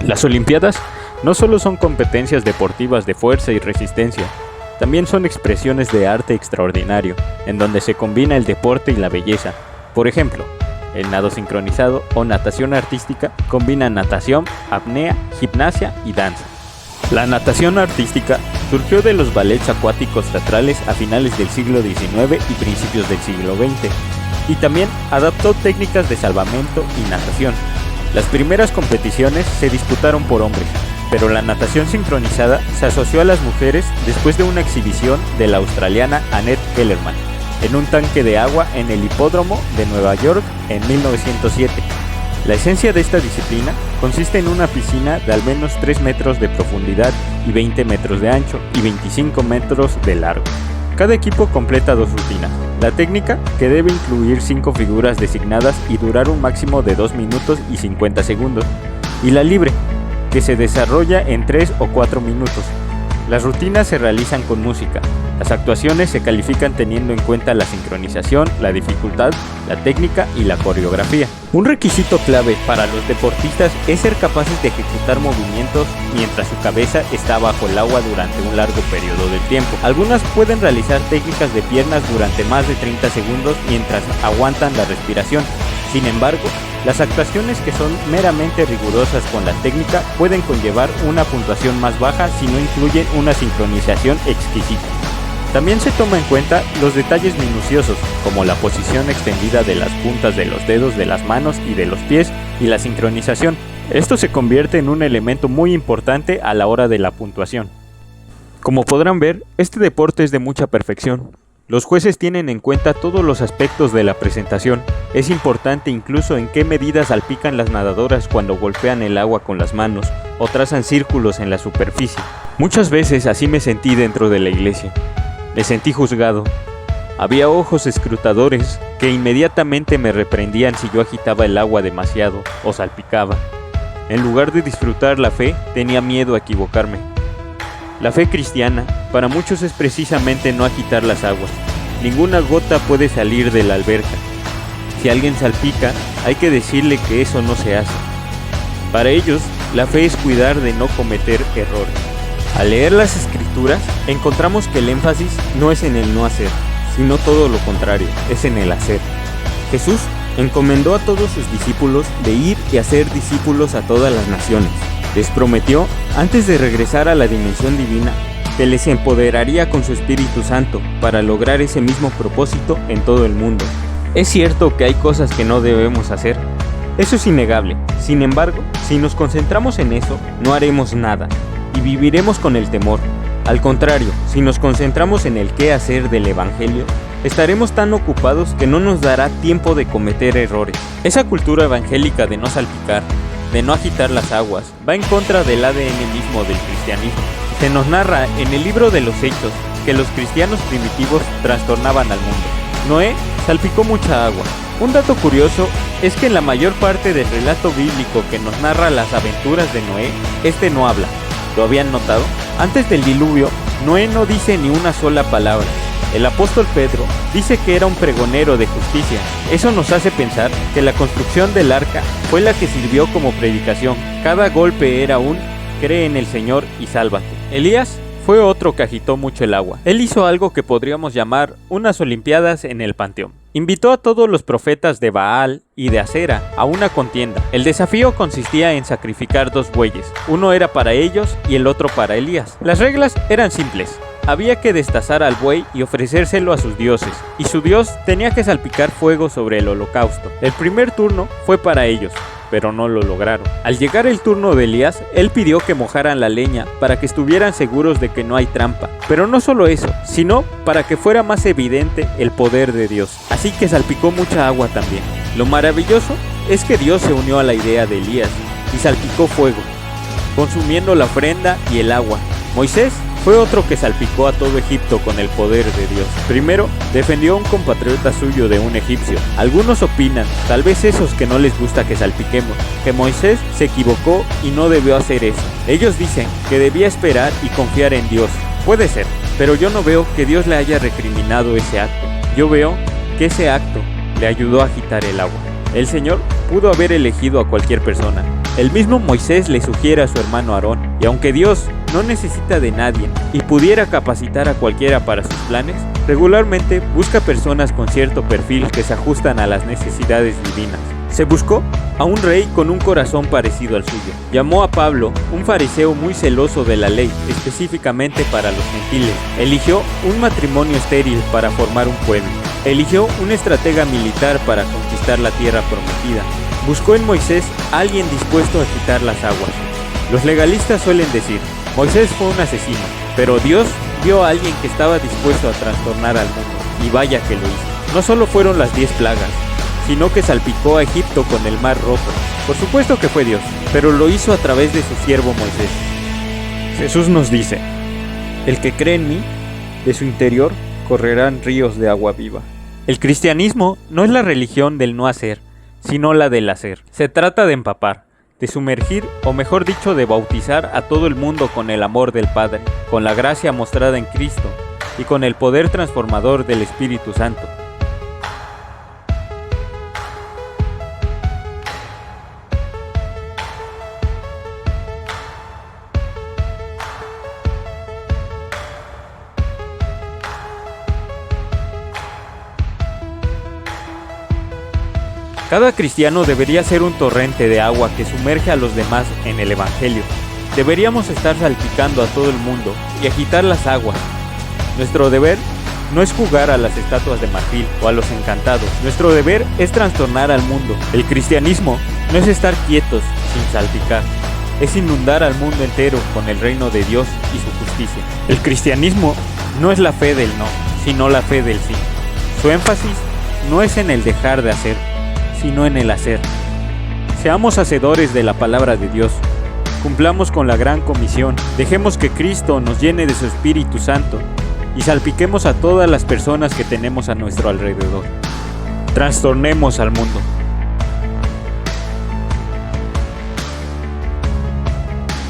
Las Olimpiadas no solo son competencias deportivas de fuerza y resistencia, también son expresiones de arte extraordinario, en donde se combina el deporte y la belleza. Por ejemplo, el nado sincronizado o natación artística combina natación, apnea, gimnasia y danza. La natación artística surgió de los ballets acuáticos teatrales a finales del siglo XIX y principios del siglo XX, y también adaptó técnicas de salvamento y natación. Las primeras competiciones se disputaron por hombres, pero la natación sincronizada se asoció a las mujeres después de una exhibición de la australiana Annette Kellerman en un tanque de agua en el hipódromo de Nueva York en 1907. La esencia de esta disciplina consiste en una piscina de al menos 3 metros de profundidad y 20 metros de ancho y 25 metros de largo. Cada equipo completa 2 rutinas. La técnica, que debe incluir 5 figuras designadas y durar un máximo de 2 minutos y 50 segundos. Y la libre, que se desarrolla en 3 o 4 minutos. Las rutinas se realizan con música. Las actuaciones se califican teniendo en cuenta la sincronización, la dificultad, la técnica y la coreografía. Un requisito clave para los deportistas es ser capaces de ejecutar movimientos mientras su cabeza está bajo el agua durante un largo periodo de tiempo. Algunas pueden realizar técnicas de piernas durante más de 30 segundos mientras aguantan la respiración. Sin embargo, las actuaciones que son meramente rigurosas con la técnica pueden conllevar una puntuación más baja si no incluyen una sincronización exquisita. También se toma en cuenta los detalles minuciosos, como la posición extendida de las puntas de los dedos de las manos y de los pies y la sincronización. Esto se convierte en un elemento muy importante a la hora de la puntuación. Como podrán ver, este deporte es de mucha perfección. Los jueces tienen en cuenta todos los aspectos de la presentación. Es importante incluso en qué medida salpican las nadadoras cuando golpean el agua con las manos o trazan círculos en la superficie. Muchas veces así me sentí dentro de la iglesia. Me sentí juzgado. Había ojos escrutadores que inmediatamente me reprendían si yo agitaba el agua demasiado o salpicaba. En lugar de disfrutar la fe, tenía miedo a equivocarme. La fe cristiana para muchos es precisamente no agitar las aguas. Ninguna gota puede salir de la alberca. Si alguien salpica, hay que decirle que eso no se hace. Para ellos, la fe es cuidar de no cometer errores. Al leer las escrituras, encontramos que el énfasis no es en el no hacer, sino todo lo contrario, es en el hacer. Jesús encomendó a todos sus discípulos de ir y hacer discípulos a todas las naciones. Les prometió, antes de regresar a la dimensión divina, que les empoderaría con su Espíritu Santo para lograr ese mismo propósito en todo el mundo. Es cierto que hay cosas que no debemos hacer. Eso es innegable. Sin embargo, si nos concentramos en eso, no haremos nada y viviremos con el temor. Al contrario, si nos concentramos en el qué hacer del Evangelio, estaremos tan ocupados que no nos dará tiempo de cometer errores. Esa cultura evangélica de no salpicar, de no agitar las aguas, va en contra del ADN mismo del cristianismo. Se nos narra en el libro de los Hechos que los cristianos primitivos trastornaban al mundo. Noé salpicó mucha agua. Un dato curioso es que en la mayor parte del relato bíblico que nos narra las aventuras de Noé, este no habla. ¿Lo habían notado? Antes del diluvio, Noé no dice ni una sola palabra. El apóstol Pedro dice que era un pregonero de justicia. Eso nos hace pensar que la construcción del arca fue la que sirvió como predicación. Cada golpe era un cree en el Señor y sálvate. Elías fue otro que agitó mucho el agua. Él hizo algo que podríamos llamar unas olimpiadas en el panteón. Invitó a todos los profetas de Baal y de Acera a una contienda. El desafío consistía en sacrificar 2 bueyes. Uno era para ellos y el otro para Elías. Las reglas eran simples. Había que destazar al buey y ofrecérselo a sus dioses, y su dios tenía que salpicar fuego sobre el holocausto. El primer turno fue para ellos, pero no lo lograron. Al llegar el turno de Elías, él pidió que mojaran la leña para que estuvieran seguros de que no hay trampa. Pero no solo eso, sino para que fuera más evidente el poder de Dios. Así que salpicó mucha agua también. Lo maravilloso es que Dios se unió a la idea de Elías y salpicó fuego, consumiendo la ofrenda y el agua. Moisés fue otro que salpicó a todo Egipto con el poder de Dios. Primero, defendió a un compatriota suyo de un egipcio. Algunos opinan, tal vez esos que no les gusta que salpiquemos, que Moisés se equivocó y no debió hacer eso. Ellos dicen que debía esperar y confiar en Dios. Puede ser, pero yo no veo que Dios le haya recriminado ese acto. Yo veo que ese acto le ayudó a agitar el agua. El Señor pudo haber elegido a cualquier persona, El mismo Moisés le sugiere a su hermano Aarón, y aunque Dios no necesita de nadie y pudiera capacitar a cualquiera para sus planes, regularmente busca personas con cierto perfil que se ajustan a las necesidades divinas. Se buscó a un rey con un corazón parecido al suyo. Llamó a Pablo, un fariseo muy celoso de la ley, específicamente para los gentiles. Eligió un matrimonio estéril para formar un pueblo. Eligió un estratega militar para conquistar la tierra prometida. Buscó en Moisés a alguien dispuesto a quitar las aguas. Los legalistas suelen decir, Moisés fue un asesino, pero Dios vio a alguien que estaba dispuesto a trastornar al mundo, y vaya que lo hizo. No solo fueron las 10 plagas, sino que salpicó a Egipto con el Mar Rojo. Por supuesto que fue Dios, pero lo hizo a través de su siervo Moisés. Jesús nos dice, el que cree en mí, de su interior correrán ríos de agua viva. El cristianismo no es la religión del no hacer, sino la del hacer. Se trata de empapar, de sumergir, o mejor dicho, de bautizar a todo el mundo con el amor del Padre, con la gracia mostrada en Cristo y con el poder transformador del Espíritu Santo. Cada cristiano debería ser un torrente de agua que sumerge a los demás en el Evangelio. Deberíamos estar salpicando a todo el mundo y agitar las aguas. Nuestro deber no es jugar a las estatuas de marfil o a los encantados. Nuestro deber es trastornar al mundo. El cristianismo no es estar quietos sin salpicar. Es inundar al mundo entero con el reino de Dios y su justicia. El cristianismo no es la fe del no, sino la fe del sí. Su énfasis no es en el dejar de hacer, sino en el hacer. Seamos hacedores de la palabra de Dios. Cumplamos con la gran comisión. Dejemos que Cristo nos llene de su Espíritu Santo y salpiquemos a todas las personas que tenemos a nuestro alrededor. Trastornemos al mundo.